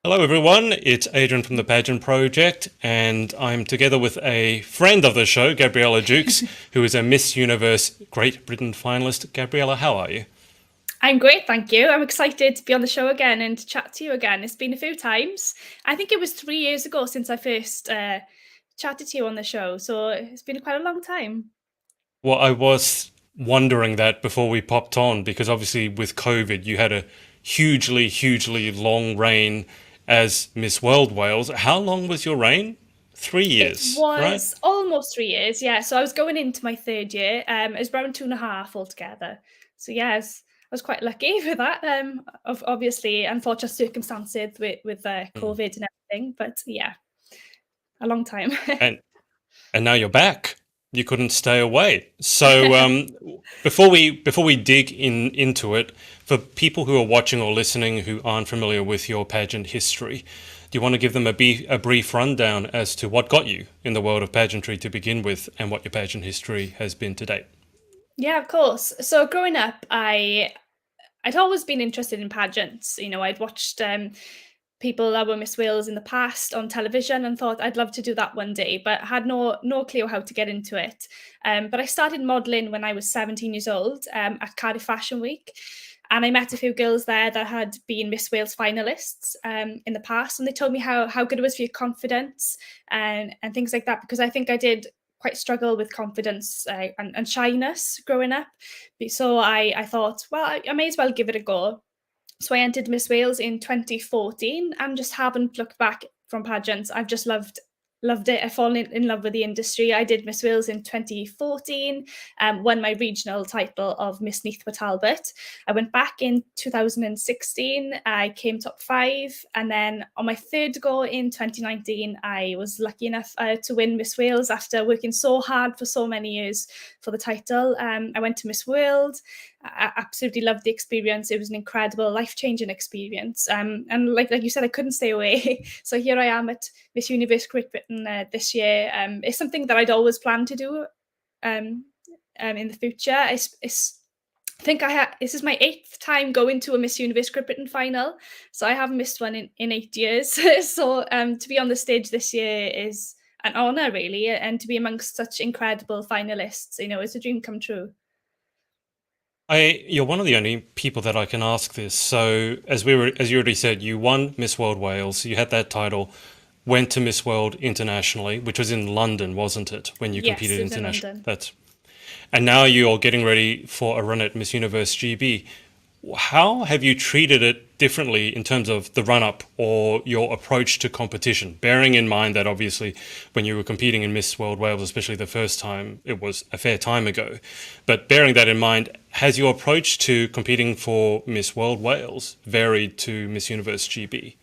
Hello, everyone. It's Adrian from the Pageant Project, and I'm together with a friend of the show, Gabriella Jukes, who is a Miss Universe Great Britain finalist. Gabriella, how are you? I'm great, thank you. I'm excited to be on the show again and to chat to you again. It's been a few times. I think it was 3 years ago since I first chatted to you on the show, so it's been quite a long time. Well, I was wondering that before we popped on, because obviously with COVID, you had a hugely long reign as Miss World Wales. How long was your reign? Three It years, right? was almost 3 years, yeah. So I was going into my third year. It was around 2.5 altogether. So I was quite lucky with that. Of obviously unfortunate circumstances with Mm. COVID and everything, but yeah, a long time. And and now you're back. You couldn't stay away. So before we dig into it, for people who are watching or listening who aren't familiar with your pageant history, do you want to give them a brief rundown as to what got you in the world of pageantry to begin with, and what your pageant history has been to date? Yeah, of course. So growing up, I'd always been interested in pageants. I'd watched people that were Miss Wales in the past on television and thought I'd love to do that one day, but had no clue how to get into it. But I started modelling when I was 17 years old at Cardiff Fashion Week. And I met a few girls there that had been Miss Wales finalists in the past, and they told me how good it was for your confidence and things like that. Because I think I did quite struggle with confidence and shyness growing up. So I thought, well, I may as well give it a go. So I entered Miss Wales in 2014 and just haven't looked back from pageants. I've just loved it. I've fallen in love with the industry. I did Miss Wales in 2014, won my regional title of Miss Port Talbot. I went back in 2016. I came top five. And then on my third go in 2019, I was lucky enough to win Miss Wales after working so hard for so many years for the title. I went to Miss World. I absolutely loved the experience. It was an incredible, life-changing experience. And like you said, I couldn't stay away. So here I am at Miss Universe Great Britain this year. It's something that I'd always planned to do in the future. I think this is my 8th time going to a Miss Universe Great Britain final. So I haven't missed one in 8 years. So to be on the stage this year is an honour, really, and to be amongst such incredible finalists, it's a dream come true. You're one of the only people that I can ask this. So, as you already said, you won Miss World Wales. You had that title. Went to Miss World internationally, which was in London, wasn't it? When you Yes, competed it was in internationally. London. And now you're getting ready for a run at Miss Universe GB. How have you treated it differently in terms of the run up or your approach to competition? Bearing in mind that obviously when you were competing in Miss World Wales, especially the first time, it was a fair time ago. But bearing that in mind, has your approach to competing for Miss World Wales varied to Miss Universe GB?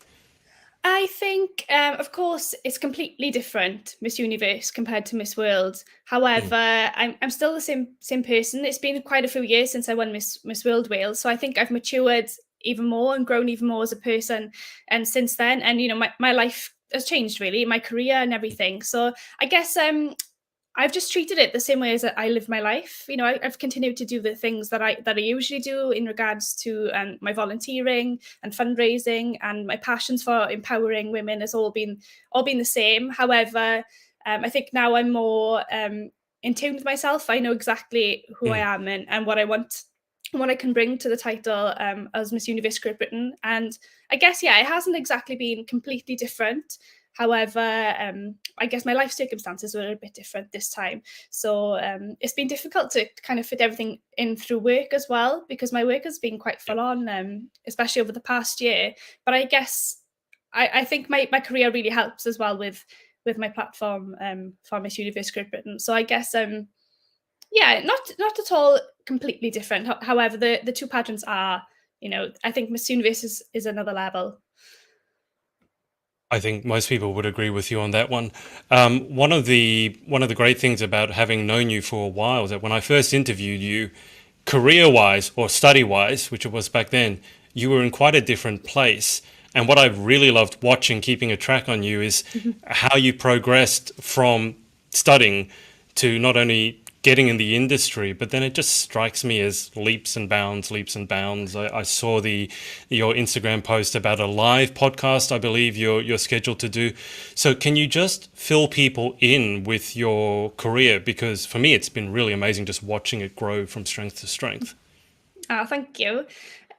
I think, of course, it's completely different, Miss Universe compared to Miss World. Mm. However, I'm still the same person. It's been quite a few years since I won Miss World Wales, so I think I've matured even more and grown even more as a person. And since then, and my life has changed really, my career and everything. So I guess I've just treated it the same way as I live my life. I've continued to do the things that I usually do in regards to my volunteering and fundraising, and my passions for empowering women has all been the same. However, I think now I'm more in tune with myself. I know exactly who I Mm. am and what I want, what I can bring to the title as Miss Universe Great Britain. And I guess, yeah, it hasn't exactly been completely different. However, I guess my life circumstances were a bit different this time. So it's been difficult to kind of fit everything in through work as well, because my work has been quite full on, especially over the past year. But I guess I think my career really helps as well with my platform for Miss Universe Great Britain. So I guess yeah, not at all completely different. However, the two pageants are, I think Miss Universe is another level. I think most people would agree with you on that one. One of the great things about having known you for a while is that when I first interviewed you, career-wise or study-wise, which it was back then, you were in quite a different place. And what I've really loved watching, keeping a track on you, is how you progressed from studying to not only getting in the industry, but then it just strikes me as leaps and bounds, leaps and bounds. I saw your Instagram post about a live podcast, I believe you're scheduled to do. So can you just fill people in with your career? Because for me, it's been really amazing just watching it grow from strength to strength. Oh, thank you.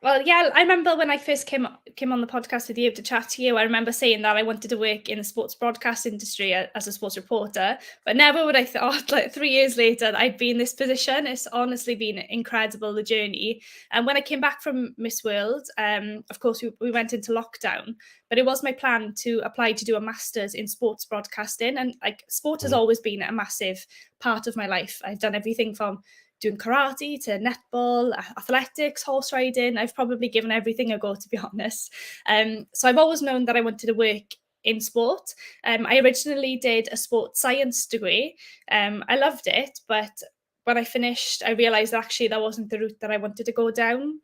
Well, yeah, I remember when I first came on the podcast with you to chat to you, I remember saying that I wanted to work in the sports broadcast industry as a sports reporter, but never would I thought, like 3 years later, that I'd be in this position. It's honestly been incredible, the journey. And when I came back from Miss World, of course, we went into lockdown, but it was my plan to apply to do a master's in sports broadcasting. And like sport has always been a massive part of my life. I've done everything from doing karate to netball, athletics, horse riding. I've probably given everything a go, to be honest. So I've always known that I wanted to work in sport. I originally did a sports science degree. I loved it, but when I finished, I realised that actually that wasn't the route that I wanted to go down.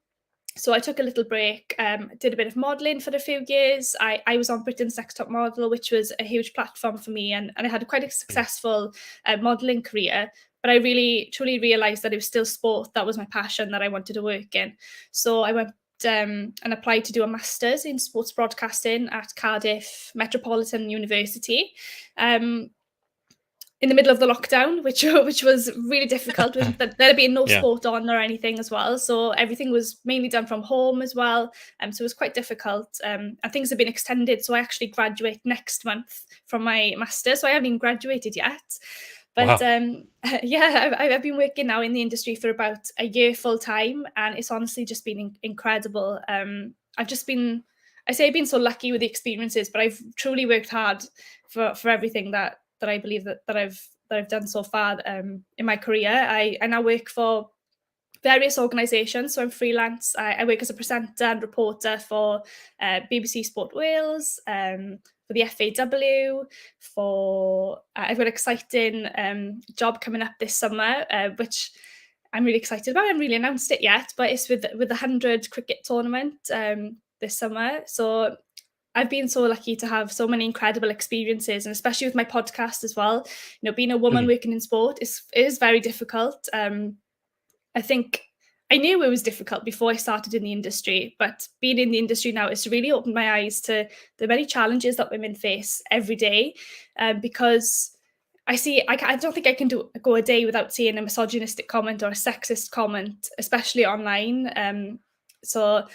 So I took a little break, did a bit of modelling for a few years. I was on Britain's Next Top Model, which was a huge platform for me. And I had quite a successful modelling career. But I really, truly realised that it was still sport. That was my passion that I wanted to work in. So I went and applied to do a master's in sports broadcasting at Cardiff Metropolitan University. In the middle of the lockdown, which was really difficult. There had been no sport on or anything as well. So everything was mainly done from home as well. So it was quite difficult. And things have been extended. So I actually graduate next month from my master's. So I haven't even graduated yet. But wow. I've been working now in the industry for about a year full time. And it's honestly just been incredible. I've been so lucky with the experiences, but I've truly worked hard for everything that I believe that I've done so far in my career. I now work for various organisations, so I'm freelance. I work as a presenter and reporter for BBC Sport Wales, for the FAW, I've got an exciting job coming up this summer, which I'm really excited about. I haven't really announced it yet, but it's with the 100 cricket tournament this summer. So I've been so lucky to have so many incredible experiences, and especially with my podcast as well. You know, being a woman working in sport is very difficult. I think I knew it was difficult before I started in the industry, but being in the industry now, it's really opened my eyes to the many challenges that women face every day. Because I don't think I can go a day without seeing a misogynistic comment or a sexist comment, especially online. So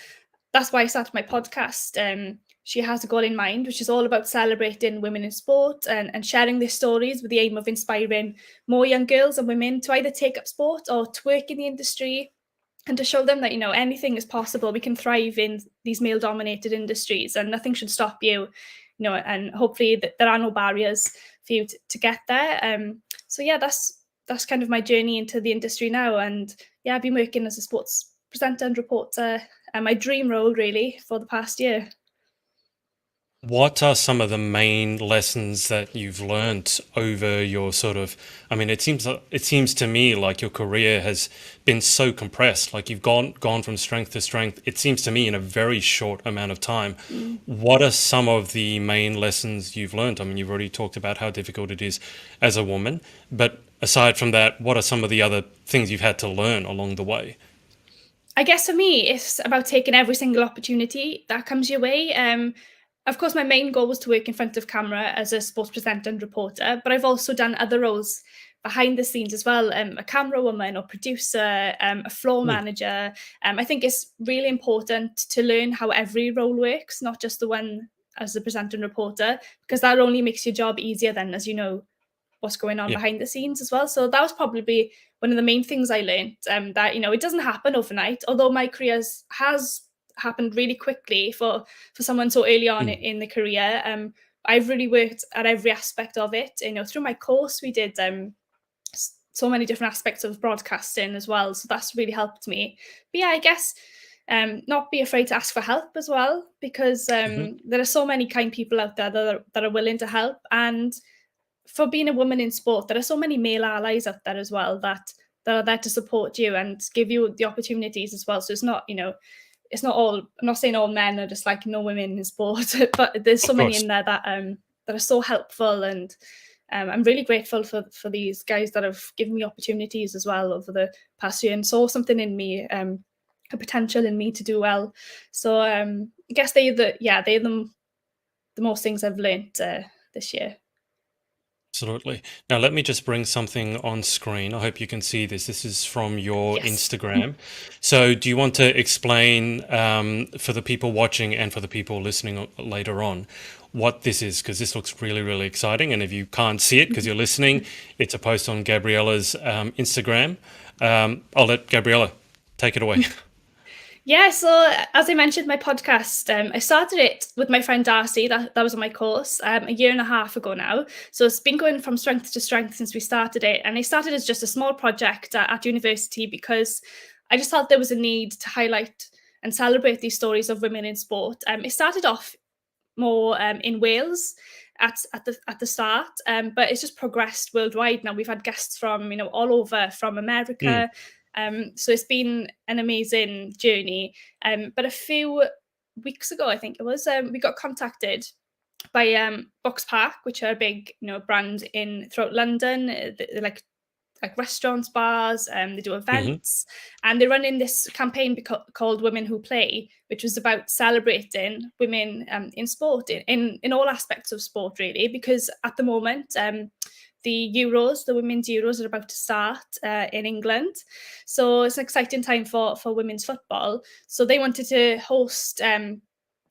that's why I started my podcast. She Has a Goal in Mind, which is all about celebrating women in sport and sharing their stories with the aim of inspiring more young girls and women to either take up sport or to work in the industry, and to show them that, you know, anything is possible. We can thrive in these male-dominated industries and nothing should stop you, you know, and hopefully that there are no barriers for you to get there. So yeah, that's kind of my journey into the industry now. And yeah, I've been working as a sports presenter and reporter, and my dream role really for the past year. What are some of the main lessons that you've learned over your it seems to me like your career has been so compressed, like you've gone from strength to strength, it seems to me, in a very short amount of time. What are some of the main lessons you've learned? I mean, you've already talked about how difficult it is as a woman, but aside from that, what are some of the other things you've had to learn along the way? I guess for me, it's about taking every single opportunity that comes your way. Of course, my main goal was to work in front of camera as a sports presenter and reporter, but I've also done other roles behind the scenes as well, a camera woman or producer, a floor manager. I think it's really important to learn how every role works, not just the one as a presenter and reporter, because that only makes your job easier then, as you know what's going on behind the scenes as well. So that was probably one of the main things I learned, that, you know, it doesn't happen overnight, although my career has happened really quickly for someone so early on in the career. I've really worked at every aspect of it. You know, through my course, we did so many different aspects of broadcasting as well. So that's really helped me. But yeah, I guess not be afraid to ask for help as well, because there are so many kind people out there that are willing to help. And for being a woman in sport, there are so many male allies out there as well that are there to support you and give you the opportunities as well. So it's not, you know, it's not all, I'm not saying all men are just like no women in sport, but there's so many in there that are so helpful and I'm really grateful for these guys that have given me opportunities as well over the past year and saw something in me, a potential in me to do well. So I guess they're the most things I've learnt this year. Absolutely. Now, let me just bring something on screen. I hope you can see this. This is from your Yes. Instagram. So, do you want to explain for the people watching and for the people listening later on what this is? Because this looks really, really exciting. And if you can't see it because you're listening, it's a post on Gabriella's Instagram. I'll let Gabriella take it away. Yeah, so as I mentioned, my podcast, I started it with my friend Darcy. That was on my course a year and a half ago now. So it's been going from strength to strength since we started it. And I started as just a small project at university because I just felt there was a need to highlight and celebrate these stories of women in sport. It started off more in Wales at the start, but it's just progressed worldwide now. We've had guests from all over, from America. So it's been an amazing journey. But a few weeks ago, I think it was, we got contacted by Box Park, which are a big brand throughout London. They're like restaurants, bars, they do Hmm. events, and they're running this campaign called Women Who Play, which was about celebrating women in sport, in all aspects of sport, really, because at the moment, the women's Euros are about to start in England. So it's an exciting time for women's football. So they wanted to host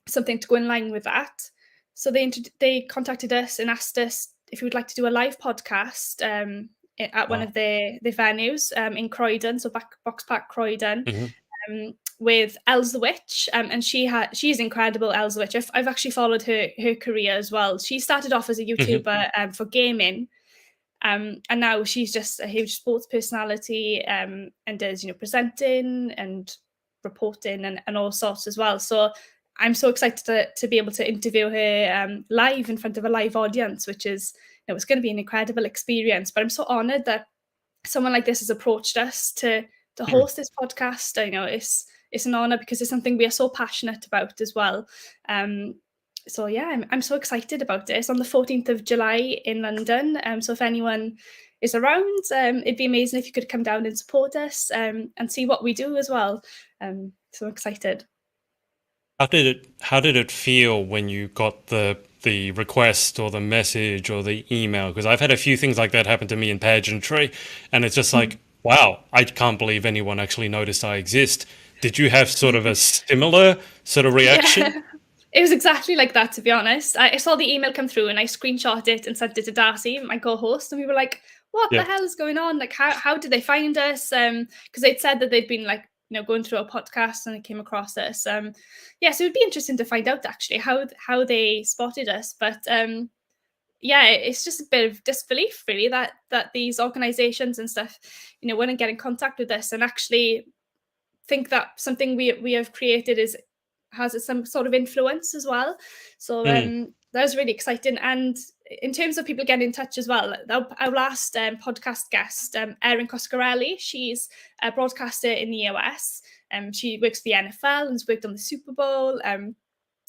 something to go in line with that. So they contacted us and asked us if we would like to do a live podcast at one Wow. of the venues in Croydon, so Box Park Croydon, Hmm. with Els the Witch, and she's incredible. Els the Witch. I've actually followed her career as well. She started off as a Hmm. YouTuber for gaming, and now she's just a huge sports personality, and does presenting and reporting and all sorts as well. So I'm so excited to be able to interview her live in front of a live audience, which is it's going to be an incredible experience. But I'm so honoured that someone like this has approached us to host this podcast. It's an honour because it's something we are so passionate about as well. So yeah, I'm so excited about it. It's on the 14th of July in London. So if anyone is around, it'd be amazing if you could come down and support us and see what we do as well. So excited. How did it feel when you got the request or the message or the email? Because I've had a few things like that happen to me in pageantry, and it's just like, wow, I can't believe anyone actually noticed I exist. Did you have sort of a similar sort of reaction? Yeah. It was exactly like that, to be honest. I saw the email come through and I screenshot it and sent it to Darcy, my co-host, and we were like, what the Yeah. hell is going on? Like, how did they find us? Because they'd said that they'd been like, going through a podcast and they came across us. Yeah, so it'd be interesting to find out actually how they spotted us. But yeah, it's just a bit of disbelief really that these organizations and stuff, wouldn't get in contact with us and actually think that something we have created has some sort of influence as well. So Mm. that was really exciting. And in terms of people getting in touch as well, our last podcast guest, Erin Coscarelli, she's a broadcaster in the US. She works for the NFL and has worked on the Super Bowl. And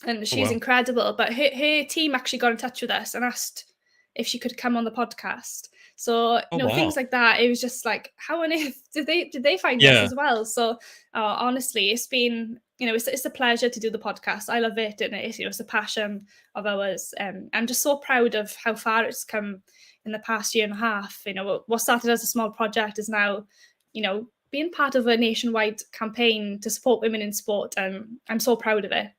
Oh, she's wow. incredible. But her team actually got in touch with us and asked if she could come on the podcast. So Oh, things wow. like that. It was just like, how on earth did they find us Yeah. as well? So honestly, it's been it's a pleasure to do the podcast. I love it, and it's a passion of ours. I'm just so proud of how far it's come in the past year and a half. What started as a small project is now, being part of a nationwide campaign to support women in sport. I'm so proud of it.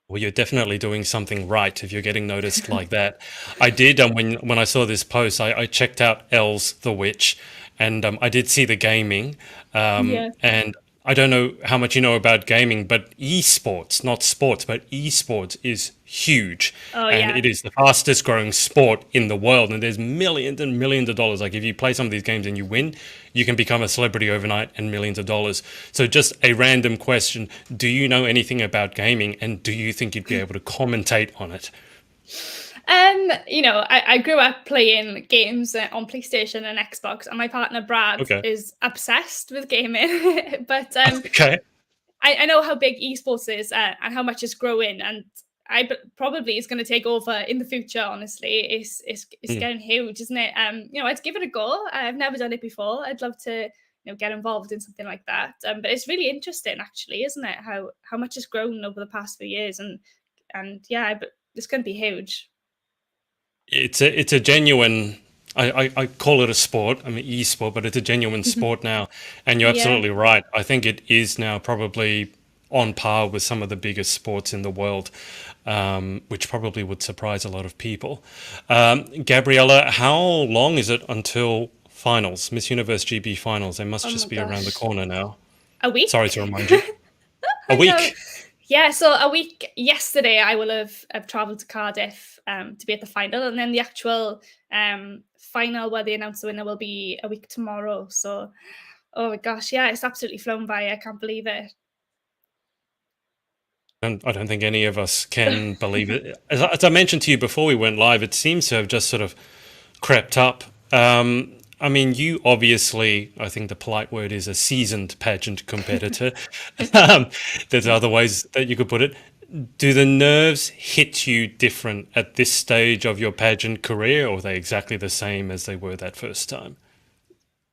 Well, you're definitely doing something right if you're getting noticed like that. I did, when I saw this post, I checked out Els the Witch, and I did see the gaming, Yeah. and I don't know how much you know about gaming, but esports, not sports, but esports is huge, Oh and yeah. it is the fastest growing sport in the world, and there's millions and millions of dollars. Like if you play some of these games and you win, you can become a celebrity overnight and millions of dollars. So just a random question, do you know anything about gaming, and do you think you'd be able to commentate on it? I grew up playing games on PlayStation and Xbox, and my partner Brad Okay. is obsessed with gaming. But Okay. I know how big esports is and how much it's growing, and probably is going to take over in the future. Honestly, it's getting huge, isn't it? I'd give it a go. I've never done it before. I'd love to get involved in something like that. But it's really interesting, actually, isn't it? How much has grown over the past few years, and yeah, but it's going to be huge. It's a genuine. I call it a sport. I mean, e-sport, but it's a genuine sport now. And you're Yeah. absolutely right. I think it is now probably on par with some of the biggest sports in the world, which probably would surprise a lot of people. Gabriella, how long is it until finals, Miss Universe GB finals? They must Oh my just be around the gosh, corner now. a Sorry week. to remind you. A I know. week. Yeah, so a week yesterday, I will have travelled to Cardiff to be at the final, and then the actual final where they announce the winner will be a week tomorrow. So, oh my gosh, yeah, it's absolutely flown by. I can't believe it. And I don't think any of us can believe it. As I mentioned to you before we went live, it seems to have just sort of crept up. I mean, you obviously, I think the polite word is a seasoned pageant competitor. um, there's other ways that you could put it. Do the nerves hit you different at this stage of your pageant career, or are they exactly the same as they were that first time?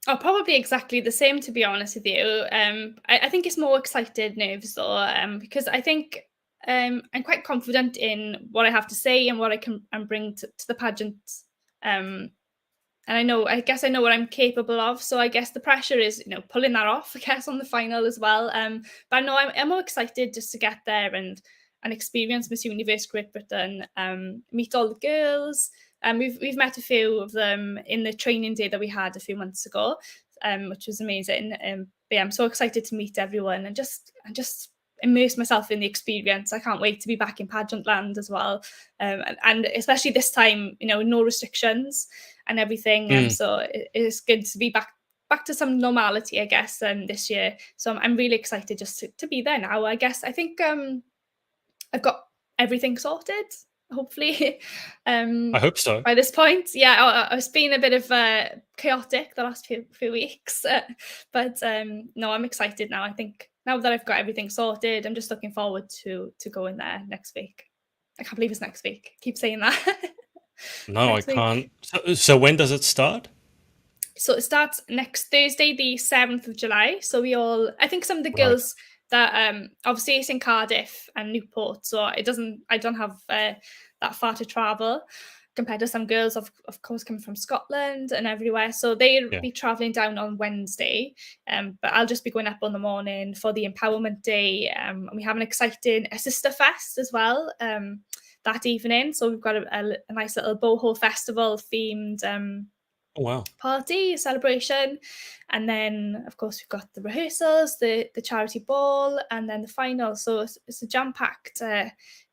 Oh, probably exactly the same, to be honest with you. I think it's more excited nerves though, because I think I'm quite confident in what I have to say and what I can and bring to the pageant. Um, and I guess I know what I'm capable of. So I guess the pressure is, pulling that off, I guess, on the final as well. But no, I'm more excited just to get there and experience Miss Universe Great Britain, meet all the girls. We've met a few of them in the training day that we had a few months ago, which was amazing. But yeah, I'm so excited to meet everyone and just immerse myself in the experience. I can't wait to be back in pageant land as well, and especially this time, no restrictions and everything. Mm, So it's good to be back to some normality, I guess, this year. So I'm really excited just to be there now. I think I've got everything sorted, hopefully, I hope so. by this point. Yeah, it's been a bit of chaotic the last few weeks, but no, I'm excited now. I think now that I've got everything sorted, I'm just looking forward to going there next week. I can't believe it's next week. Keep saying that. No, I Next week. can't. So when does it start? So it starts next Thursday, the 7th of July. So I think some of the Right. girls that obviously it's in Cardiff and Newport, so I don't have that far to travel compared to some girls of course coming from Scotland and everywhere. So they'll Yeah. be traveling down on Wednesday, but I'll just be going up on the morning for the empowerment day. And we have an exciting Sister Fest as well that evening. So we've got a nice little boho festival themed Oh, wow. party celebration, and then of course we've got the rehearsals, the charity ball, and then the final. So it's a jam-packed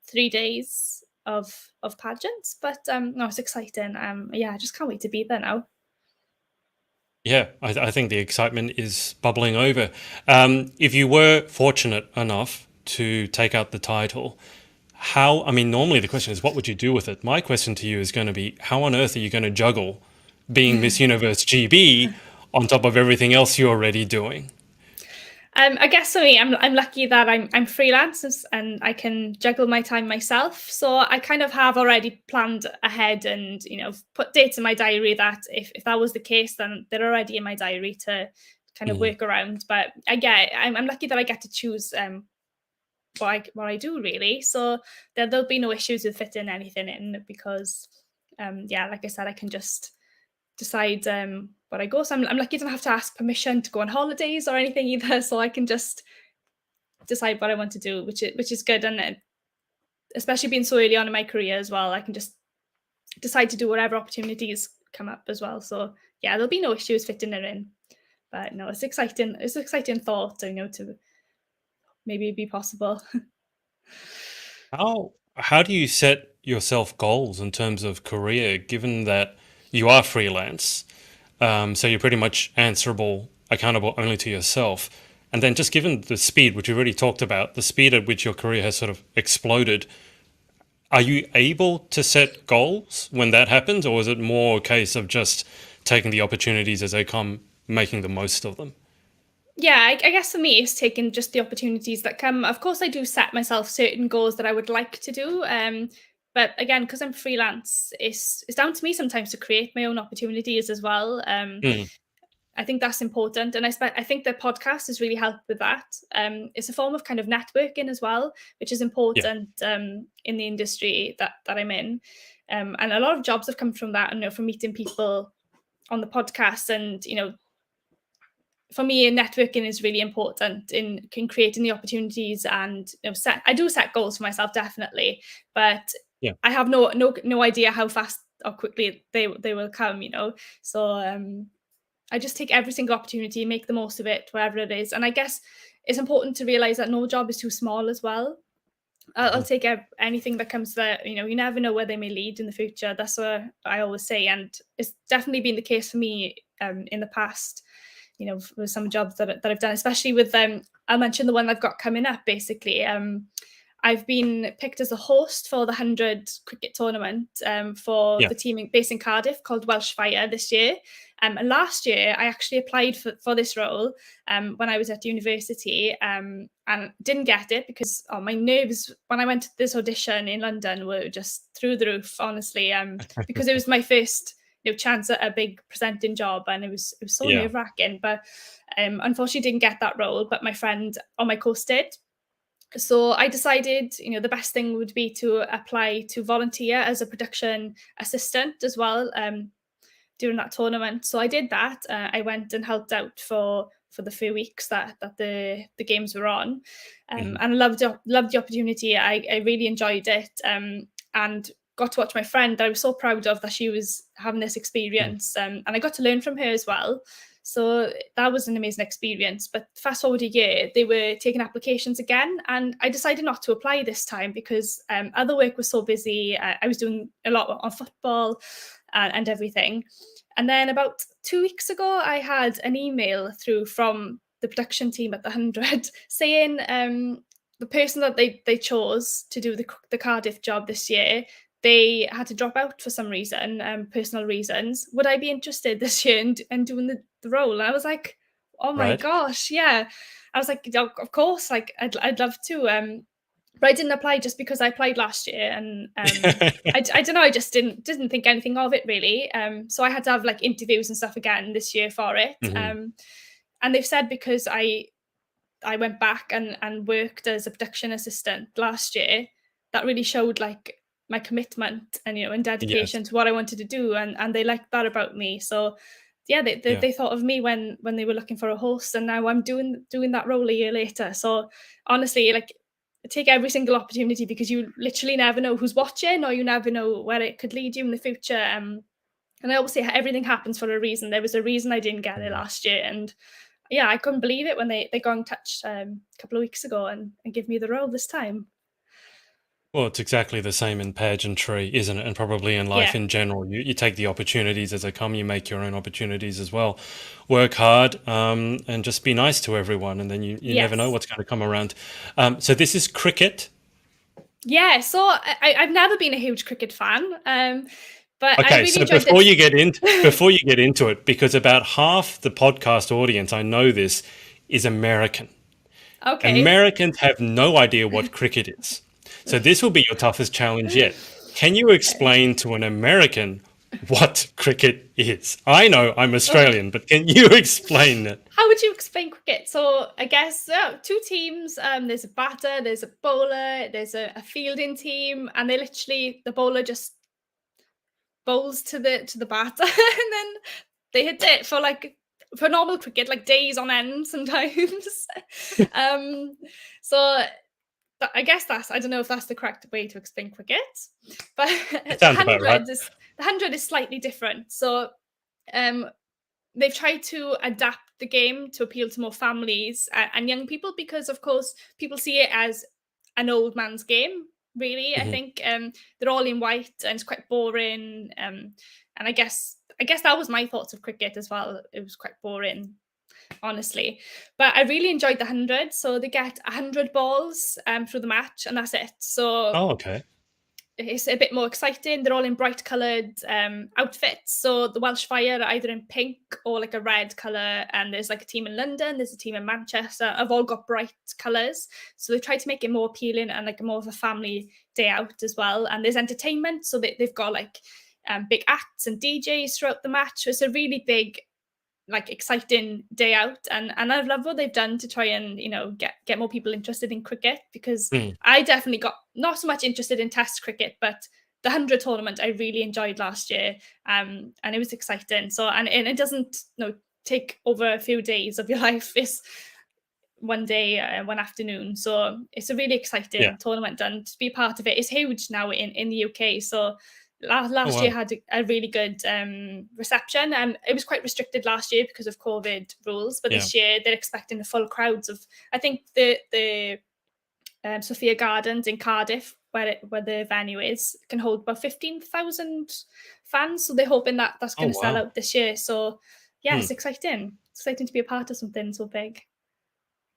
3 days of pageants, but no, it's exciting. Yeah, I just can't wait to be there now. Yeah, I think the excitement is bubbling over. If you were fortunate enough to take out the title, I mean, normally the question is, what would you do with it? My question to you is going to be, how on earth are you going to juggle being Miss Universe GB on top of everything else you're already doing? I guess for me, I'm lucky that I'm freelance and I can juggle my time myself. So I kind of have already planned ahead and put dates in my diary that if that was the case, then they're already in my diary to kind of Mm. work around. But I'm lucky that I get to choose what I do really. So there'll be no issues with fitting anything in because yeah, like I said, I can just decide where I go. So I'm lucky to not have to ask permission to go on holidays or anything either. So I can just decide what I want to do, which is good. And especially being so early on in my career as well, I can just decide to do whatever opportunities come up as well. So yeah, there'll be no issues fitting it in. But no, it's exciting. It's an exciting thought, to maybe be possible. How do you set yourself goals in terms of career, given that you are freelance? So you're pretty much accountable only to yourself. And then just given the speed, which we've already talked about, the speed at which your career has sort of exploded, are you able to set goals when that happens, or is it more a case of just taking the opportunities as they come, making the most of them? Yeah, I guess for me, it's taking just the opportunities that come. Of course, I do set myself certain goals that I would like to do. But again, because I'm freelance, it's down to me sometimes to create my own opportunities as well. Mm, I think that's important, and I think the podcast has really helped with that. It's a form of kind of networking as well, which is yeah, important in the industry that I'm in. And a lot of jobs have come from that, and from meeting people on the podcast, and for me, networking is really important in creating the opportunities, and I do set goals for myself, definitely, but yeah. I have no idea how fast or quickly they will come. So I just take every single opportunity, make the most of it, wherever it is. And I guess it's important to realize that no job is too small as well. I'll Mhm. take anything that comes there. You never know where they may lead in the future. That's what I always say, and it's definitely been the case for me in the past. With some jobs that I've done, especially with I'll mention the one I've got coming up. Basically, I've been picked as a host for the 100 cricket tournament for Yeah, the team based in Cardiff called Welsh Fire this year. And last year, I actually applied for this role when I was at university and didn't get it because my nerves when I went to this audition in London were just through the roof, honestly, because it was my first chance at a big presenting job, and it was so yeah. nerve wracking. But unfortunately, didn't get that role. But my friend on my course did. So I decided, the best thing would be to apply to volunteer as a production assistant as well during that tournament. So I did that. I went and helped out for the few weeks that the games were on, Mhm. and loved the opportunity. I really enjoyed it, and got to watch my friend that I was so proud of that she was having this Mm. experience, and I got to learn from her as well. So that was an amazing experience. But fast forward a year, they were taking applications again, and I decided not to apply this time because other work was so busy. I was doing a lot on football and everything. And then about 2 weeks ago, I had an email through from the production team at the 100 saying the person that they chose to do the Cardiff job this year, they had to drop out for some reason, personal reasons. Would I be interested this year in doing the role? And I was like, oh my Right. gosh, yeah. I was like, of course, like I'd love to. But I didn't apply just because I applied last year, and I don't know, I just didn't think anything of it really. So I had to have like interviews and stuff again this year for it. Mhm. And they've said because I went back and worked as a production assistant last year, that really showed like my commitment and Yes. dedication to what I wanted to do, and they liked that about me. So yeah, Yeah. they thought of me when they were looking for a host, and now I'm doing that role a year later. So honestly, like, take every single opportunity because you literally never know who's watching, or you never know where it could lead you in the future. And I always say everything happens for a reason. There was a reason I didn't get it Mm. last year, and yeah, I couldn't believe it when they got in touch a couple of weeks ago and give me the role this time. Well, it's exactly the same in pageantry, isn't it? And probably in life Yeah. in general. You take the opportunities as they come, you make your own opportunities as well. Work hard, and just be nice to everyone, and then you never know Yes. what's going to come around. So this is cricket. Yeah. So I've never been a huge cricket fan, but I Okay, really so enjoyed this. before you get into it, because about half the podcast audience, I know this, is American. Okay. Americans have no idea what cricket is. So this will be your toughest challenge yet. Can you Okay. explain to an American what cricket is? I know I'm So Australian, but can you explain it? how would you explain cricket? So I guess two teams. There's a batter, there's a bowler, there's a fielding team, and the bowler just bowls to the batter, and then they hit it for like for normal cricket, like days on end sometimes. um, so I guess I don't know if that's the correct way to explain cricket, but It sounds about right. the 100 is slightly different. So um, they've tried to adapt the game to appeal to more families and young people because, of course, people see it as an old man's game. Really, I Mhm. think they're all in white and it's quite boring. And I guess that was my thoughts of cricket as well. It was quite boring, honestly. But I really enjoyed the 100. So they get 100 balls through the match, and that's it. So Oh, okay. it's a bit more exciting. They're all in bright coloured outfits. So the Welsh Fire are either in pink or like a red colour, and there's like a team in London, there's a team in Manchester. Have all got bright colours. So they try to make it more appealing and like more of a family day out as well. And there's entertainment, so they've got like big acts and DJs throughout the match. So it's a really big, like, exciting day out, and I love what they've done to try and, you know, get more people interested in cricket, because Mm. I definitely got not so much interested in Test cricket, but the 100 tournament I really enjoyed last year, and it was exciting. So and it doesn't, you know, take over a few days of your life. It's one day, one afternoon. So it's a really Yeah. exciting tournament, and to be a part of it is huge now in the UK. So Oh, last wow. year had a really good reception, and it was quite restricted last year because of COVID rules. But Yeah. this year they're expecting the full crowds of, I think the Sophia Gardens in Cardiff, where the venue is, can hold about 15,000 fans. So they're hoping that that's Oh, going to sell wow. out this year. So yeah, Hmm. it's exciting. Exciting to be a part of something so big.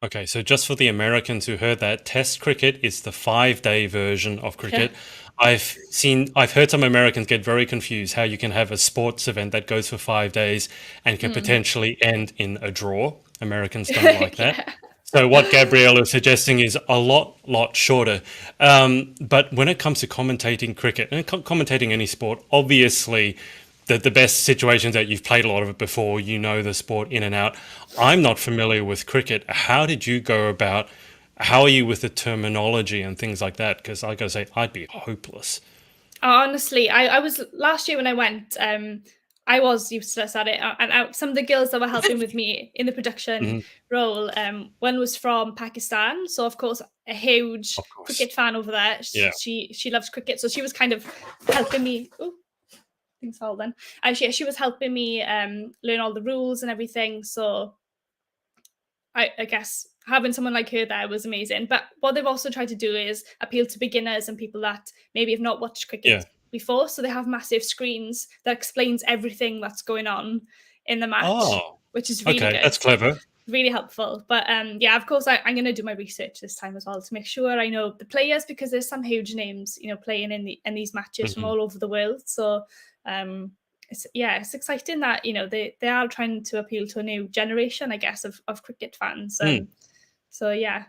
Okay, so just for the Americans who heard that, Test cricket is the 5-day version of Yeah. cricket. I've heard some Americans get very confused how you can have a sports event that goes for 5 days and can potentially end in a draw. Americans don't like that. Yeah. So what Gabriella is suggesting is a lot shorter. But when it comes to commentating cricket and commentating any sport, obviously the best situations that you've played a lot of it before, you know the sport in and out. I'm not familiar with cricket. How did you go about? How are you with the terminology and things like that? Because I gotta say, I'd be hopeless. Honestly, I was last year when I went. I was useless at it, and some of the girls that were helping with me in the production Hmm. role, one was from Pakistan, so of course a huge Of course. cricket fan over there. Yeah. She loves cricket, so she was kind of helping me. Oh, things fell then. She was helping me learn all the rules and everything. So I guess having someone like her there was amazing. But what they've also tried to do is appeal to beginners and people that maybe have not watched Yeah. cricket before. So they have massive screens that explains everything that's going on in the match, Oh, which is really okay. good, That's clever. really helpful. But yeah, of course, I'm going to do my research this time as well to make sure I know the players, because there's some huge names, you know, playing in these matches from Hmm. all over the world. So it's exciting that, you know, they are trying to appeal to a new generation, I guess, of cricket fans. Mm. So yeah,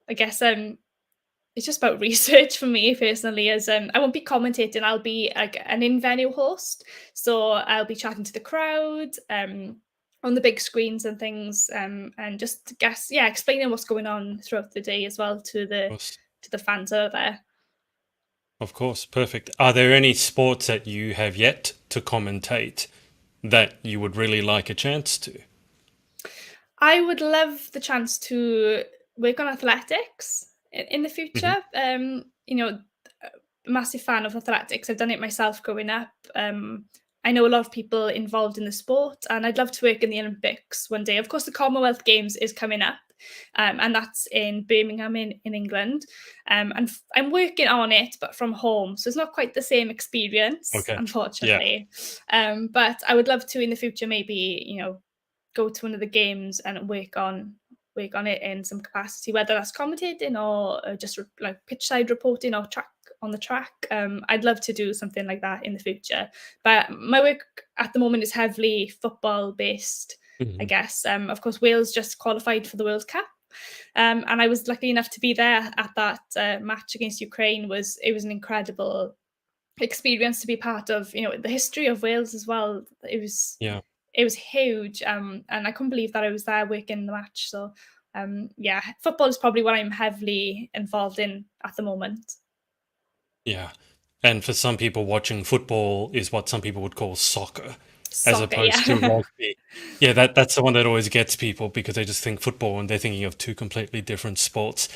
I guess it's just about research for me personally. As I won't be commentating, I'll be like an in-venue host, so I'll be chatting to the crowd on the big screens and things, and just explaining what's going on throughout the day as well to Of the course. fans that are there. Of course. Perfect. Are there any sports that you have yet to commentate that you would really like a chance to? I would love the chance to work on athletics in the Hmm. future. You know, a massive fan of athletics. I've done it myself growing up. I know a lot of people involved in the sport, and I'd love to work in the Olympics one day. Of course, the Commonwealth Games is coming up, and that's in Birmingham in England. I'm working on it, but from home, so it's not quite the same experience, Okay. Yeah. unfortunately. But I would love to in the future, maybe, you know, go to one of the games and work on it in some capacity, whether that's commentating or just like pitch side reporting or track on the track. I'd love to do something like that in the future. But my work at the moment is heavily football based, I Mhm. guess. Of course, Wales just qualified for the World Cup. And I was lucky enough to be there at that match against Ukraine. It was an incredible experience to be part of, you know, the history of Wales as well. Yeah. It was huge, and I couldn't believe that I was there working the match. So yeah, football is probably what I'm heavily involved in at the moment. Yeah. And for some people, watching football is what some people would call soccer, as Soccer, opposed to yeah. rugby. Yeah, that's the one that always gets people because they just think football and they're thinking of two completely different sports.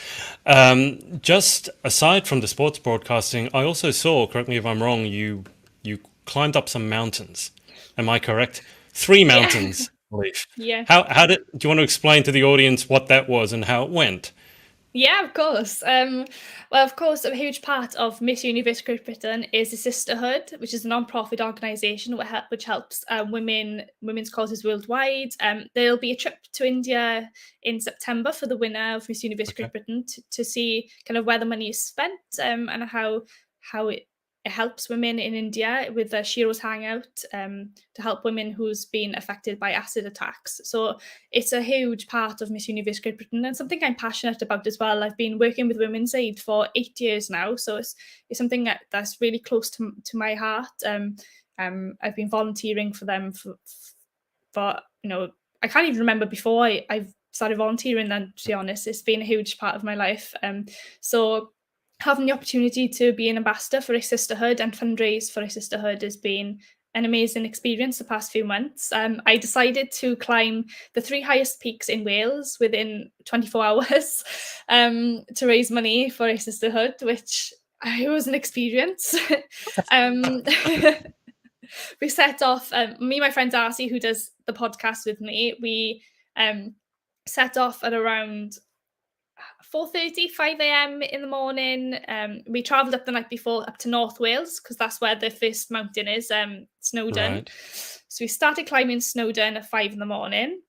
Just aside from the sports broadcasting, I also saw, correct me if I'm wrong, you climbed up some mountains. Am I correct? Three Yeah. mountains, I believe. Yeah. Do you want to explain to the audience what that was and how it went? Yeah, of course. Well, of course, a huge part of Miss Universe Great Britain is the Sisterhood, which is a non-profit organisation which helps women's causes worldwide. There'll be a trip to India in September for the winner of Miss Universe Okay. Great Britain to see kind of where the money is spent, and how it helps women in India with the Shiro's Hangout to help women who's been affected by acid attacks. So it's a huge part of Miss Universe Great Britain and something I'm passionate about as well. I've been working with Women's Aid for 8 years now, so it's something that's really close to my heart. I've been volunteering for them for I can't even remember before I've started volunteering then, to be honest. It's been a huge part of my life. So having the opportunity to be an ambassador for a sisterhood and fundraise for a sisterhood has been an amazing experience the past few months. I decided to climb the 3 highest peaks in Wales within 24 hours to raise money for a sisterhood, which was an experience. We set off, me and my friend Darcy, who does the podcast with me, we set off at around 4:30, 5 a.m. in the morning. We travelled up the night before up to North Wales because that's where the first mountain is, Snowdon. Right. So we started climbing Snowdon at 5 in the morning.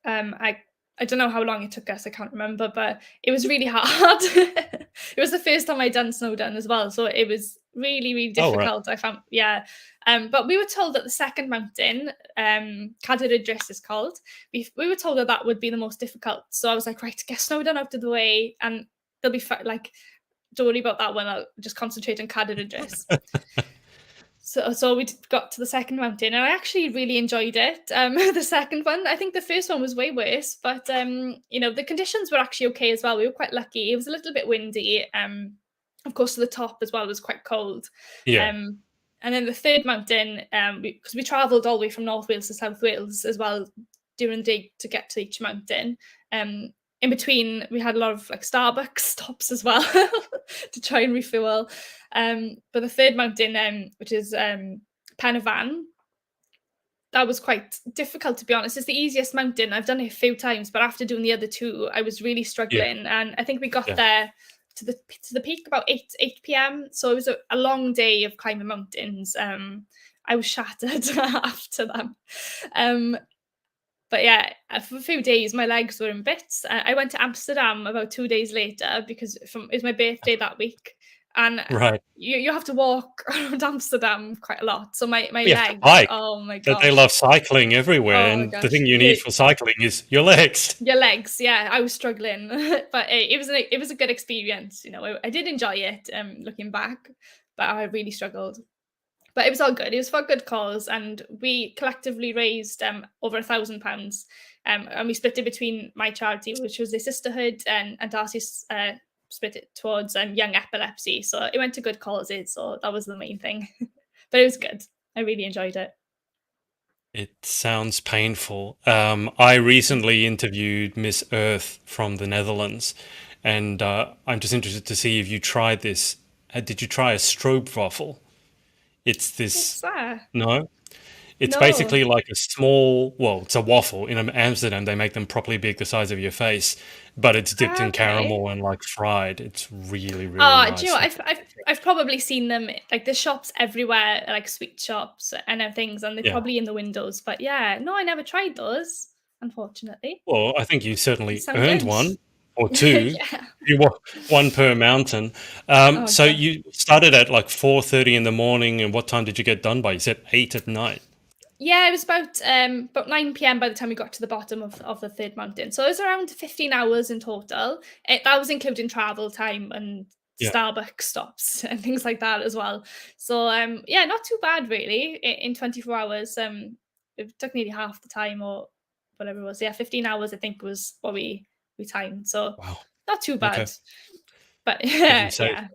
I don't know how long it took us, I can't remember, but it was really hard. It was the first time I'd done Snowdon as well, so it was really, really Oh, right. difficult, I found. Yeah. But we were told that the second mountain, Cadair Idris is called, we were told that that would be the most difficult. So I was like, right, get Snowdon out of the way and they'll be like, don't worry about that one, I'll just concentrate on Cadair Idris. So we got to the second mountain and I actually really enjoyed it. The second one, I think the first one was way worse, but the conditions were actually okay as well. We were quite lucky. It was a little bit windy. Of course, the top as well was quite cold. Yeah. And then the third mountain, because we travelled all the way from North Wales to South Wales as well during the day to get to each mountain. In between, we had a lot of like Starbucks stops as well to try and refuel. But the third mountain, which is Pen y Fan, that was quite difficult, to be honest. It's the easiest mountain. I've done it a few times, but after doing the other 2, I was really struggling. And I think we got there to the peak about 8 p.m. So it was a long day of climbing mountains. I was shattered after them. But yeah, for a few days, my legs were in bits. I went to Amsterdam about 2 days later because it was my birthday that week. And Right. you have to walk around Amsterdam quite a lot. So my You have to legs, bike. oh my But gosh. they love cycling everywhere, Oh my and the gosh. thing you need for cycling is your legs. Your legs, yeah. I was struggling, but it was a good experience. I did enjoy it. Looking back, but I really struggled. But it was all good. It was for a good cause, and we collectively raised over £1,000, and we split it between my charity, which was the sisterhood, and Darcy's split it towards young epilepsy. So it went to good causes. So that was the main thing. But it was good. I really enjoyed it. It sounds painful. I recently interviewed Miss Earth from the Netherlands, and I'm just interested to see if you tried this. Did you try a stroopwafel? It's this. What's that? No? It's No. basically like a small, well, it's a waffle. In Amsterdam, they make them properly big, the size of your face, but it's dipped in caramel and like fried. It's really, really nice. Do you know what? I've probably seen them, like there's shops everywhere, like sweet shops and things, and they're probably in the windows. But yeah, no, I never tried those, unfortunately. Well, I think you certainly Sound earned good. one or two. Yeah. You were one per mountain. So okay. you started at like 4:30 in the morning, and what time did you get done by? You said 8 at night. Yeah, it was about 9 p.m. by the time we got to the bottom of the third mountain. So it was around 15 hours in total. That was including travel time and Starbucks stops and things like that as well. So yeah, not too bad really in 24 hours. It took nearly half the time or whatever it was. Yeah, 15 hours I think was what we timed. So Wow. not too bad. Okay. But yeah.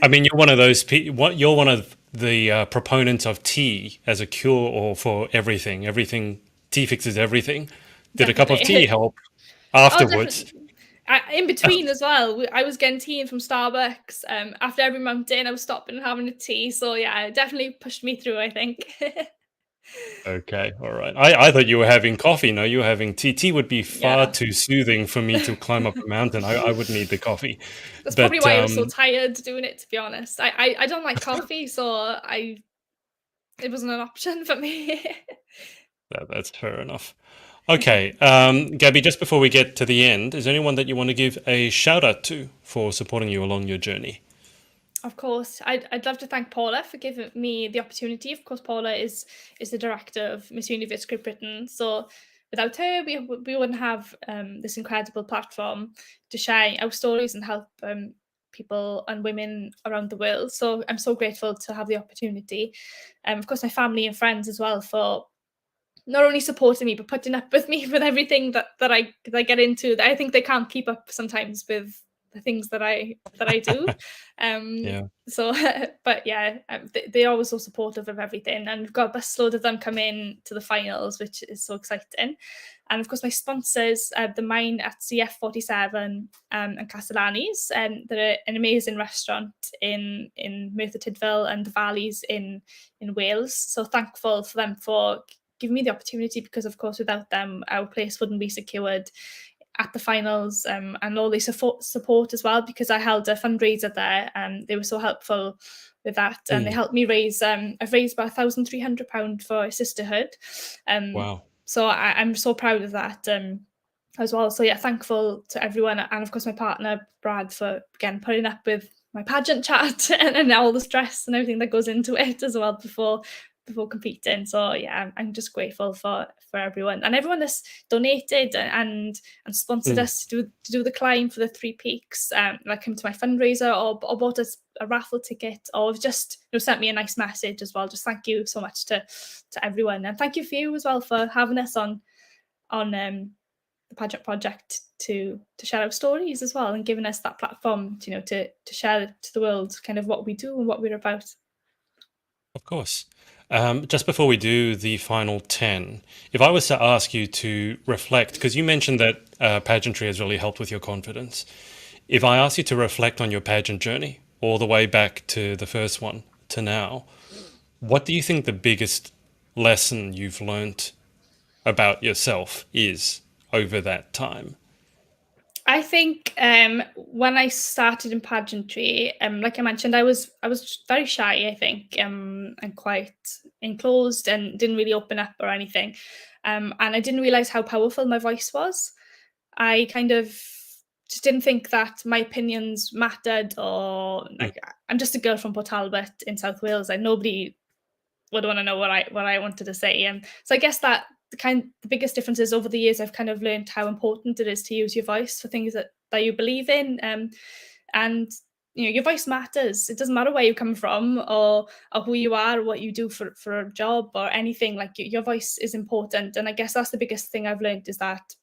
I mean, you're one of those people. You're one of the proponents of tea as a cure or for everything. Tea fixes everything. Did a cup of tea help afterwards? In between as well, I was getting tea in from Starbucks. After every mountain, I was stopping and having a tea. So yeah, it definitely pushed me through, I think. Okay, all right. I thought you were having coffee. No, you were having tea. Tea would be far too soothing for me to climb up a mountain. I would need the coffee. That's probably why I was so tired doing it, to be honest. I don't like coffee, so it wasn't an option for me. That's fair enough. Okay, Gabby, just before we get to the end, is there anyone that you want to give a shout out to for supporting you along your journey? Of course, I'd love to thank Paula for giving me the opportunity. Of course, Paula is the director of Miss Universe Great Britain. So without her, we wouldn't have this incredible platform to share our stories and help people and women around the world. So I'm so grateful to have the opportunity. Of course, my family and friends as well for not only supporting me but putting up with me with everything that I get into. I think they can't keep up sometimes with the things that I do. Um, Yeah. so, but yeah, they're always so supportive of everything, and we've got a busload of them come in to the finals, which is so exciting. And of course, my sponsors, the mine at CF47 and Castellani's, they're an amazing restaurant in Merthyr Tydfil and the valleys in Wales. So thankful for them for giving me the opportunity, because of course without them our place wouldn't be secured at the finals, and all the support as well, because I held a fundraiser there and they were so helpful with that, and they helped me raise I've raised about £1,300 for sisterhood, Wow. so I'm so proud of that as well. So yeah, thankful to everyone, and of course my partner Brad for again putting up with my pageant chat and all the stress and everything that goes into it as well before competing. So yeah, I'm just grateful for everyone and everyone that's donated and sponsored Mm. us to do the climb for the 3 peaks, like come to my fundraiser or bought us a raffle ticket, or just sent me a nice message as well. Just thank you so much to everyone, and thank you for you as well for having us on the pageant project to share our stories as well, and giving us that platform to share to the world kind of what we do and what we're about. Of course. Just before we do the final 10, if I was to ask you to reflect, because you mentioned that pageantry has really helped with your confidence. If I asked you to reflect on your pageant journey, all the way back to the first one to now, what do you think the biggest lesson you've learnt about yourself is over that time? I think when I started in pageantry, like I mentioned, I was very shy, I think, and quite enclosed and didn't really open up or anything. And I didn't realize how powerful my voice was. I kind of just didn't think that my opinions mattered, or Mm. like I'm just a girl from Port Talbot in South Wales, and nobody would want to know what I wanted to say. And so I guess that the biggest difference is over the years I've kind of learned how important it is to use your voice for things that you believe in. And your voice matters. It doesn't matter where you come from or who you are or what you do for a job or anything. Like your voice is important. And I guess that's the biggest thing I've learned, is that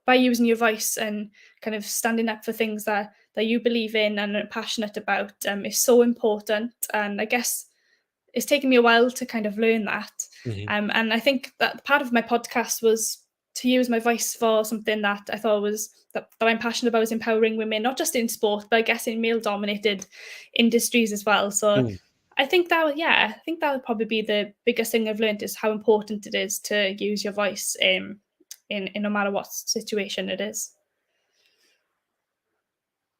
by using your voice and kind of standing up for things that you believe in and are passionate about, is so important. And I guess it's taken me a while to kind of learn that. Mhm. And I think that part of my podcast was to use my voice for something that I thought was that I'm passionate about, is empowering women, not just in sport, but I guess in male dominated industries as well. So Mm. I think that would probably be the biggest thing I've learned, is how important it is to use your voice in no matter what situation it is.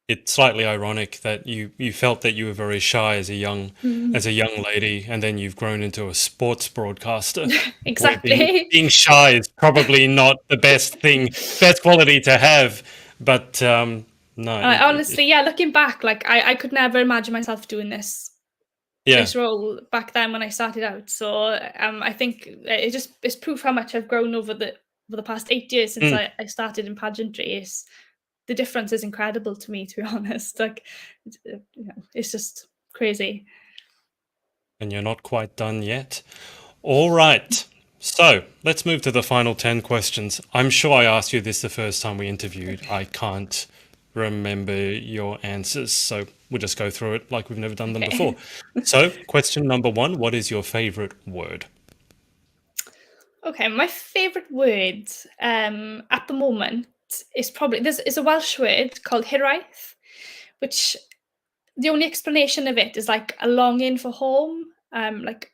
It's slightly ironic that you felt that you were very shy as a young lady, and then you've grown into a sports broadcaster, where Exactly. being shy is probably not the best quality to have. But no, Honestly, yeah, looking back, like I could never imagine myself doing yeah. this role back then when I started out. So I think it's proof how much I've grown over the past 8 years since Mm. I started in pageantry. The difference is incredible to me, to be honest. Like, it's just crazy. And you're not quite done yet. All right. So let's move to the final 10 questions. I'm sure I asked you this the first time we interviewed. I can't remember your answers, so we'll just go through it like we've never done them before. Okay. So, question number one, what is your favorite word? Okay, my favorite word at the moment is probably this is a Welsh word called hiraeth, which the only explanation of it is like a longing for home, like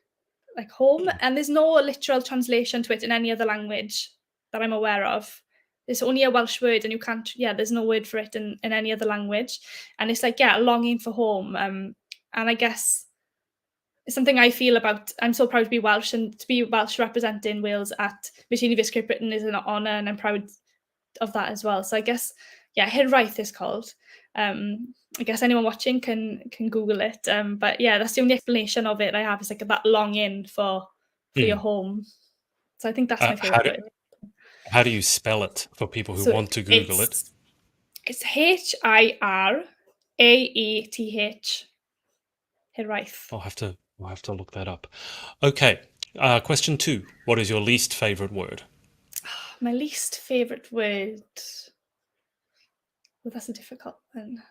home, and there's no literal translation to it in any other language that I'm aware of. It's only a Welsh word, and you can't. Yeah, there's no word for it in any other language, and it's like, yeah, a longing for home. And I guess it's something I feel about. I'm so proud to be Welsh, and to be Welsh representing Wales at Miss Universe Great Britain is an honour, and I'm proud of that as well. So I guess, yeah, hiraeth is called. I guess anyone watching can Google it. But yeah, that's the only explanation of it I have, is like that long in for your home. So I think that's my How favorite do word. how do you spell it for people who So want to Google it? it's HIRAETH. Hiraeth. I'll have to look that up. Okay. Question 2. What is your least favorite word? My least favorite word. Well, that's a difficult one.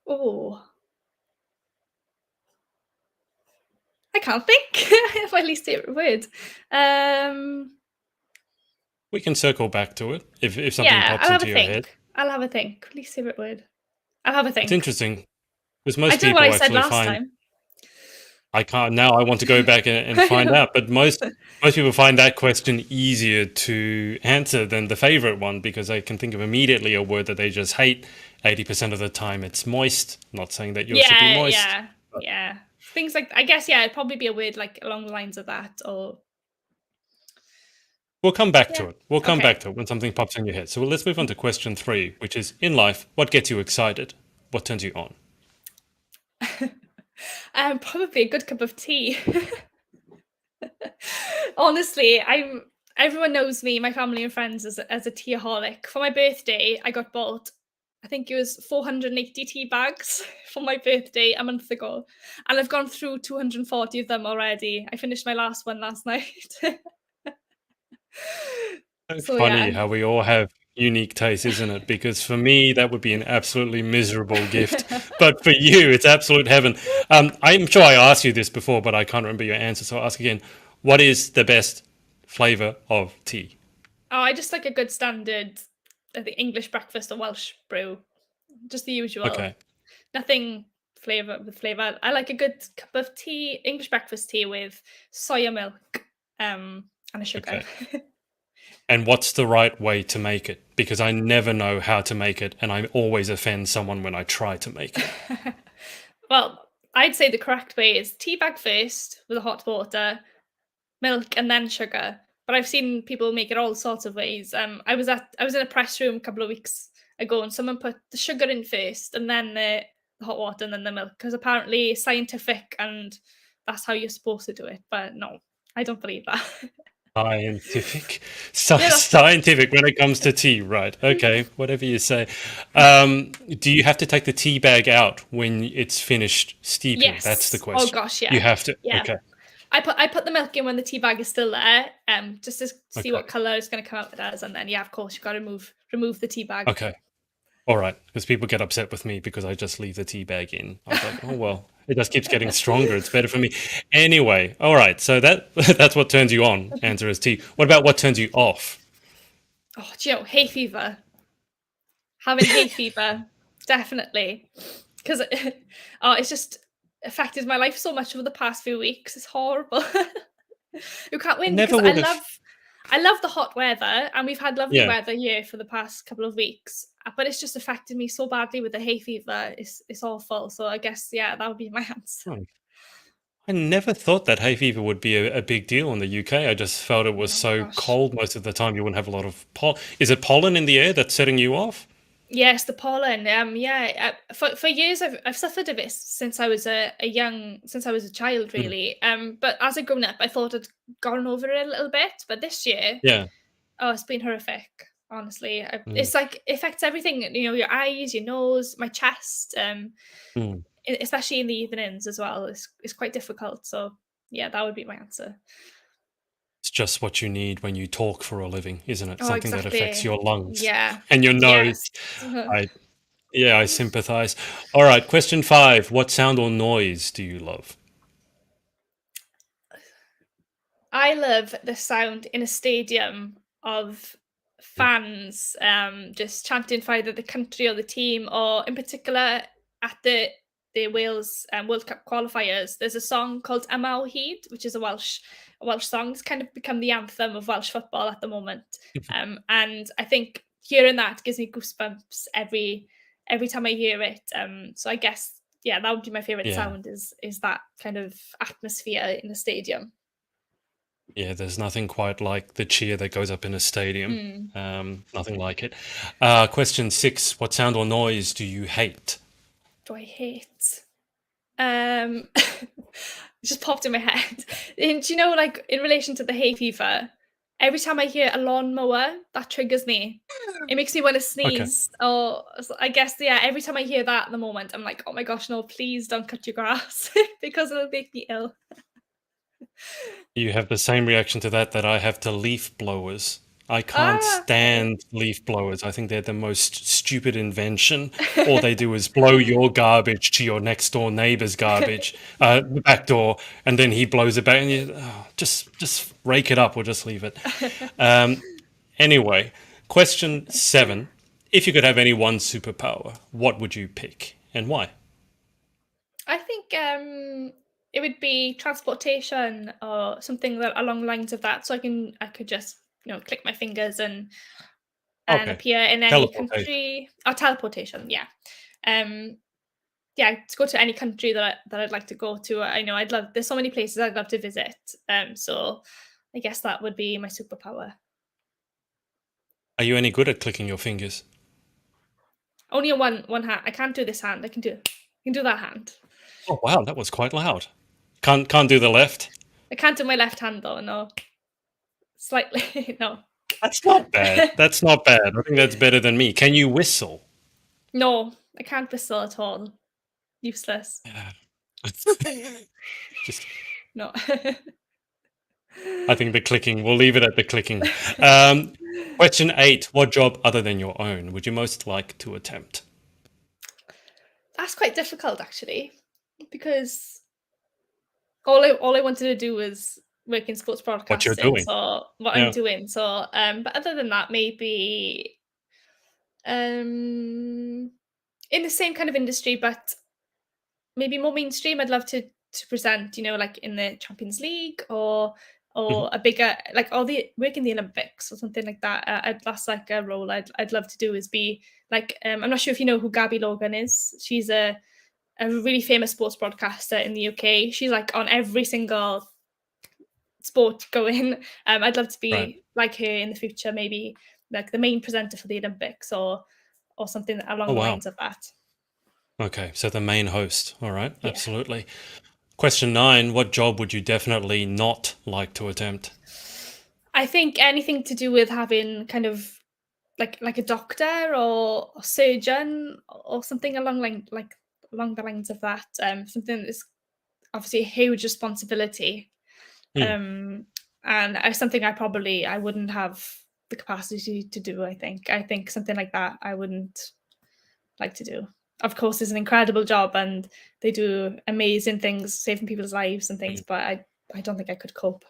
Oh, I can't think of my least favorite word. We can circle back to it if something Yeah, pops I'll have a into your head. think. I'll have a think. Least favorite word. I'll have a It's think. interesting because I most don't know what I people said actually last find time. I can't now. I want to go back and I find know. out. But most people find that question easier to answer than the favorite one because they can think of immediately a word that they just hate. 80% of the time, it's moist. Not saying that yours should be Yeah, moist. yeah. Things like, I guess, yeah, it'd probably be a word like along the lines of that, or We'll come back yeah. to it. We'll come Okay. back to it when something pops in your head. So let's move on to question 3, which is in life, what gets you excited? What turns you on? Probably a good cup of tea. Honestly, everyone knows me, my family and friends, as a teaholic. For my birthday, I got bought, I think it was 480 tea bags for my birthday a month ago. And I've gone through 240 of them already. I finished my last one last night. So So funny yeah. how we all have unique tastes, isn't it? Because for me, that would be an absolutely miserable gift. But for you, it's absolute heaven. I'm sure I asked you this before, but I can't remember your answer. So I'll ask again. What is the best flavor of tea? Oh, I just like a good standard, I think, English breakfast or Welsh brew. Just the usual. Okay. Nothing flavour. I like a good cup of tea, English breakfast tea with soya milk, and a sugar. Okay. And what's the right way to make it? Because I never know how to make it, and I always offend someone when I try to make it. Well, I'd say the correct way is tea bag first with the hot water, milk, and then sugar. But I've seen people make it all sorts of ways. I was in a press room a couple of weeks ago, and someone put the sugar in first, and then the hot water, and then the milk, because apparently it's scientific and that's how you're supposed to do it. But no, I don't believe that. Scientific. So Yeah, scientific when it comes to tea, right? Okay, whatever you say. Do you have to take the tea bag out when it's finished steeping? That's the yes. Oh question. gosh, You yeah, have to. yeah. Okay. I put the milk in when the tea bag is still there, just to see Okay. what color it's going to come out with as, and then yeah, of course, you've got to remove the tea bag. Okay. All right. Because people get upset with me because I just leave the tea bag in. I was like, oh well, it just keeps getting stronger. It's better for me. Anyway. All right. So that's what turns you on. Answer is tea. What about what turns you off? Oh, do you know, hay fever. Having hay fever, definitely, because oh, it's just affected my life so much over the past few weeks. It's horrible. You can't I win, because never would have. I love the hot weather, and we've had lovely Yeah. weather here for the past couple of weeks. But it's just affected me so badly with the hay fever. It's awful. So I guess, yeah, that would be my answer. Hmm. I never thought that hay fever would be a big deal in the UK. I just felt it was Oh so gosh. cold most of the time you wouldn't have a lot of Is it pollen in the air that's setting you off? Yes, the pollen. Yeah, for years I've suffered of this since I was since I was a child, Mm. really. But as I've grown up, I thought I'd gotten over it a little bit. But this year, Yeah. oh, it's been horrific. Honestly, Mm. it's like, it affects everything. You know, your eyes, your nose, my chest. Mm. Especially in the evenings as well. It's quite difficult. So yeah, that would be my answer. It's just what you need when you talk for a living, isn't it? Oh, Something that affects exactly. your lungs Yeah. and your Yes. nose. I Yeah, I sympathize. All right, question 5. What sound or noise do you love? I love the sound in a stadium of Mm. fans just chanting for either the country or the team, or in particular at the Wales World Cup qualifiers. There's a song called Yma o Hyd, which is a Welsh song. It's kind of become the anthem of Welsh football at the moment. And I think hearing that gives me goosebumps every time I hear it. So I guess, yeah, that would be my favorite Yeah. sound, is that kind of atmosphere in the stadium. Yeah, there's nothing quite like the cheer that goes up in a stadium. Mm. Nothing like it. Question 6. What sound or noise do you hate? Do I hate? It just popped in my head. And do you know, like in relation to the hay fever, every time I hear a lawnmower, that triggers me. It makes me want to Okay. sneeze. Or I guess, yeah, every time I hear that at the moment, I'm like, oh my gosh, no, please don't cut your grass because it'll make me ill. You have the same reaction to that I have to leaf blowers. I can't Okay. stand leaf blowers. I think they're the most stupid invention. All they do is blow your garbage to your next door neighbor's garbage, the back door, and then he blows it back. And you just rake it up or just leave it. Um, anyway, question 7: if you could have any one superpower, what would you pick and why? I think it would be transportation or something that along the lines of that. So I could just click my fingers and Okay, appear in any teleportation. country. Or teleportation, yeah. Um, yeah, to go to any country that I'd like to go to. I know I'd love. There's so many places I'd love to visit. So I guess that would be my superpower. Are you any good at clicking your fingers? Only on one hand. I can't do this hand. I can do that hand. Oh wow, that was quite loud. Can't do the left. I can't do my left hand though. No, slightly no. That's not bad. That's not bad. I think that's better than me. Can you whistle? No, I can't whistle at all. Useless. Yeah. Just, No. I think the clicking. We'll leave it at the clicking. Question 8: what job other than your own would you most like to attempt? That's quite difficult actually, because all I wanted to do was work in sports What you're broadcasting, doing? so what I'm Yeah. doing. So, but other than that, maybe in the same kind of industry, but maybe more mainstream. I'd love to present, like in the Champions League Mhm. or a bigger like all the work in the Olympics or something like that. That's like a role I'd love to do is be like I'm not sure if you know who Gabby Logan is. She's a really famous sports broadcaster in the UK. She's like on every single sport going. I'd love to Right. be like her in the future, maybe like the main presenter for the Olympics or something Oh along the wow. lines of that. Okay, so the main host. All right, Yeah. absolutely. Question 9: what job would you definitely not like to attempt? I think anything to do with having kind of like a doctor or surgeon or something along the lines of that. Something that's obviously a huge responsibility. Hmm. Um, and something I wouldn't have the capacity to do. I think something like that I wouldn't like to do. Of course, it's an incredible job and they do amazing things, saving people's lives and things. Mm, But I don't think I could cope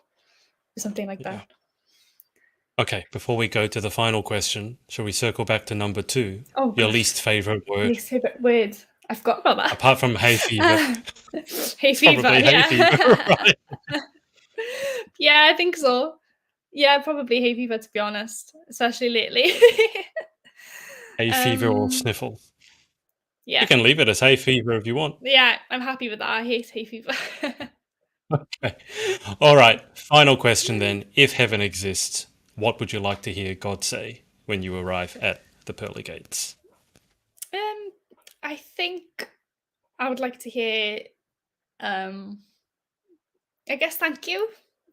with something like yeah. that. Okay, before we go to the final question, shall we circle back to number 2? Oh Your gosh, least favorite word, least favorite word. I forgot about that. apart from hay fever. Hay It's fever, probably hay fever, yeah. right? Yeah, I think so. Yeah, probably hay fever to be honest, especially lately. Hay fever or Um, sniffle. You yeah. can leave it as hay fever if you want. Yeah, I'm happy with that. I hate hay fever. Okay. All right. Final question then. If heaven exists, what would you like to hear God say when you arrive at the pearly gates? Um, I think I would like to hear, um, I guess thank you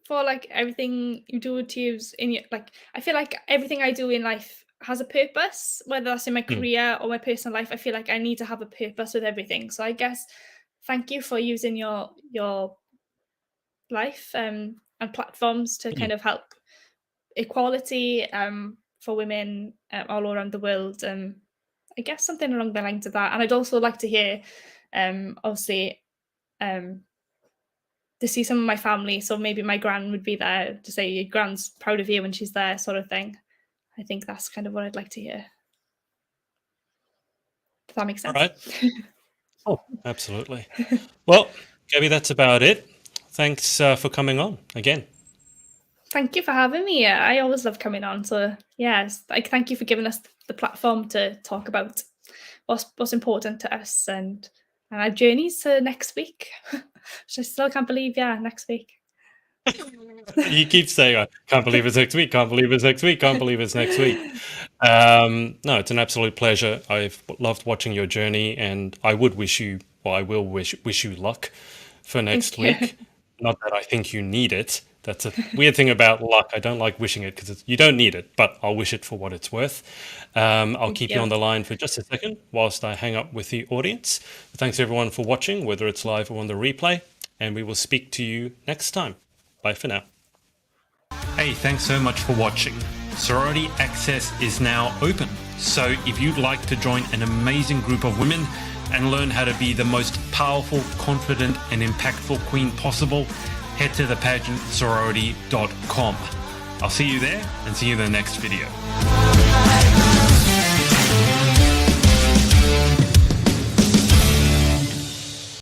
for like everything you do to use in your like I feel like everything I do in life has a purpose, whether that's in my Hmm. career or my personal life. I feel like I need to have a purpose with everything. So I guess thank you for using your life and platforms to Hmm. kind of help equality for women all around the world. I guess something along the lines of that. And I'd also like to hear, obviously, um, to see some of my family. So maybe my gran would be there to say, your gran's proud of you when she's there, sort of thing. I think that's kind of what I'd like to hear. Does that make All sense? right. Oh, absolutely. Well, Gabby, that's about it. Thanks for coming on again. Thank you for having me. I always love coming on. So yes, like thank you for giving us the platform to talk about what's important to us and our journeys to next week. Which I still can't believe, yeah, next week. You keep saying, I can't believe it's next week, can't believe it's next week, can't believe it's next week. No, it's an absolute pleasure. I've loved watching your journey, and I would wish you, well, I will wish you luck for next Thank you. week. Not that I think you need it. That's a weird thing about luck. I don't like wishing it because you don't need it, but I'll wish it for what it's worth. I'll Thank keep you you. on the line for just a second whilst I hang up with the audience. Thanks everyone for watching, whether it's live or on the replay, and we will speak to you next time. Bye for now. Hey, thanks so much for watching. Sorority Access is now open, so if you'd like to join an amazing group of women and learn how to be the most powerful, confident and impactful queen possible, head to thepageantsorority.com. I'll see you there and see you in the next video.